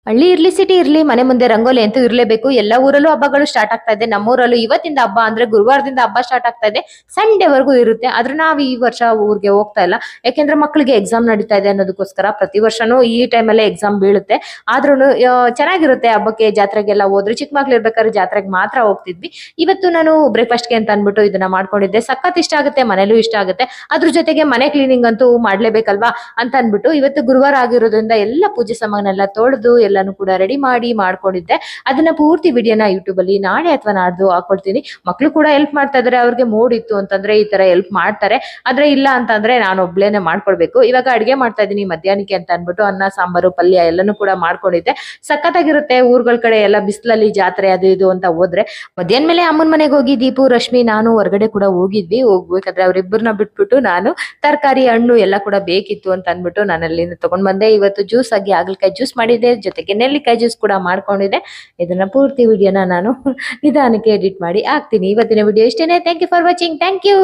ಹಳ್ಳಿ ಇರ್ಲಿ ಸಿಟಿ ಇರ್ಲಿ ಮನೆ ಮುಂದೆ ರಂಗೋಲಿ ಅಂತೂ ಇರ್ಲೇಬೇಕು. ಎಲ್ಲ ಊರಲ್ಲೂ ಹಬ್ಬಗಳು ಸ್ಟಾರ್ಟ್ ಆಗ್ತಾ ಇದೆ. ನಮ್ಮೂರಲ್ಲೂ ಇವತ್ತಿಂದ ಹಬ್ಬ ಅಂದ್ರೆ ಗುರುವಾರದಿಂದ ಹಬ್ಬ ಸ್ಟಾರ್ಟ್ ಆಗ್ತಾ ಇದೆ. ಸಂಡೇವರೆಗೂ ಇರುತ್ತೆ. ಆದ್ರೆ ನಾವ್ ಈ ವರ್ಷ ಊರಿಗೆ ಹೋಗ್ತಾ ಇಲ್ಲ. ಯಾಕೆಂದ್ರೆ ಮಕ್ಕಳಿಗೆ ಎಕ್ಸಾಮ್ ನಡೀತಾ ಇದೆ ಅನ್ನೋದಕ್ಕೋಸ್ಕರ. ಪ್ರತಿ ವರ್ಷನೂ ಈ ಟೈಮಲ್ಲೇ ಎಕ್ಸಾಮ್ ಬೀಳುತ್ತೆ. ಆದ್ರೂನು ಚೆನ್ನಾಗಿರುತ್ತೆ ಹಬ್ಬಕ್ಕೆ ಜಾತ್ರೆಗೆಲ್ಲ ಹೋದ್ರೆ. ಚಿಕ್ಕ ಮಕ್ಳು ಇರ್ಬೇಕಾದ್ರೆ ಜಾತ್ರೆಗೆ ಮಾತ್ರ ಹೋಗ್ತಿದ್ವಿ. ಇವತ್ತು ನಾನು ಬ್ರೇಕ್ಫಾಸ್ಟ್ಗೆ ಅಂತ ಅನ್ಬಿಟ್ಟು ಇದನ್ನ ಮಾಡ್ಕೊಂಡಿದ್ದೆ. ಸಖತ್ ಇಷ್ಟ ಆಗುತ್ತೆ, ಮನೇಲೂ ಇಷ್ಟ ಆಗುತ್ತೆ. ಅದ್ರ ಜೊತೆಗೆ ಮನೆ ಕ್ಲೀನಿಂಗ್ ಅಂತೂ ಮಾಡ್ಲೇಬೇಕಲ್ವಾ ಅಂತ ಅನ್ಬಿಟ್ಟು ಇವತ್ತು ಗುರುವಾರ ಆಗಿರೋದ್ರಿಂದ ಎಲ್ಲ ಪೂಜೆ ಸಾಮಾನೆಲ್ಲ ತೊಳೆದು ಎಲ್ಲಾನು ಕೂಡ ರೆಡಿ ಮಾಡಿ ಮಾಡ್ಕೊಂಡಿದ್ದೆ. ಅದನ್ನ ಪೂರ್ತಿ ವಿಡಿಯೋನ ಯೂಟ್ಯೂಬ್ ಅಲ್ಲಿ ನಾಳೆ ಅಥವಾ ನಾಡ್ದು ಹಾಕೊಳ್ತೀನಿ. ಮಕ್ಳು ಕೂಡ ಹೆಲ್ಪ್ ಮಾಡ್ತಾ ಇದಾರೆ. ಅವ್ರಿಗೆ ಮೂಡ್ ಇತ್ತು ಅಂತಂದ್ರೆ ಈ ತರ ಹೆಲ್ಪ್ ಮಾಡ್ತಾರೆ. ಆದ್ರೆ ಇಲ್ಲ ಅಂತಂದ್ರೆ ನಾನು ಒಬ್ಳೇನೆ ಮಾಡ್ಕೊಳ್ಬೇಕು. ಇವಾಗ ಅಡ್ಗೆ ಮಾಡ್ತಾ ಇದೀನಿ ಮಧ್ಯಾಹ್ನಕ್ಕೆ ಅಂತ ಅನ್ಬಿಟ್ಟು. ಅನ್ನ ಸಾಂಬಾರು ಪಲ್ಯ ಎಲ್ಲಾನು ಕೂಡ ಮಾಡ್ಕೊಂಡಿದ್ದೆ. ಸಖತ್ತಾಗಿರುತ್ತೆ ಊರ್ಗಳ ಕಡೆ ಎಲ್ಲ ಬಿಸಿಲಲ್ಲಿ ಜಾತ್ರೆ ಅದು ಇದು ಅಂತ ಹೋದ್ರೆ. ಮಧ್ಯಾಹ್ನ ಮೇಲೆ ಅಮ್ಮನ ಮನೆಗೆ ಹೋಗಿ ದೀಪು ರಶ್ಮಿ ನಾನು ಹೊರಗಡೆ ಕೂಡ ಹೋಗಿದ್ವಿ. ಹೋಗ್ಬೇಕಾದ್ರೆ ಅವ್ರಿಬ್ಬರನ್ನ ಬಿಟ್ಬಿಟ್ಟು ನಾನು ತರಕಾರಿ ಹಣ್ಣು ಎಲ್ಲ ಕೂಡ ಬೇಕಿತ್ತು ಅಂತ ಅನ್ಬಿಟ್ಟು ನಾನು ಅಲ್ಲಿಂದ ತಗೊಂಡ್ ಬಂದೆ. ಇವತ್ತು ಜ್ಯೂಸ್ ಆಗಿ ಹಾಗಲಕಾಯಿ ಜ್ಯೂಸ್ ಮಾಡಿದ್ದೆ, ಜೊತೆಗೆ ನೆಲ್ಲಿಕಾಯಿ ಜ್ಯೂಸ್ ಕೂಡ ಮಾಡ್ಕೊಂಡಿದ್ದೆ. ಇದನ್ನ ಪೂರ್ತಿ ವಿಡಿಯೋನ ನಾನು ನಿಧಾನಕ್ಕೆ ಎಡಿಟ್ ಮಾಡಿ ಹಾಕ್ತೀನಿ. ಇವತ್ತಿನ ವಿಡಿಯೋ ಇಷ್ಟೇನೆ. Thank you for watching. Thank you.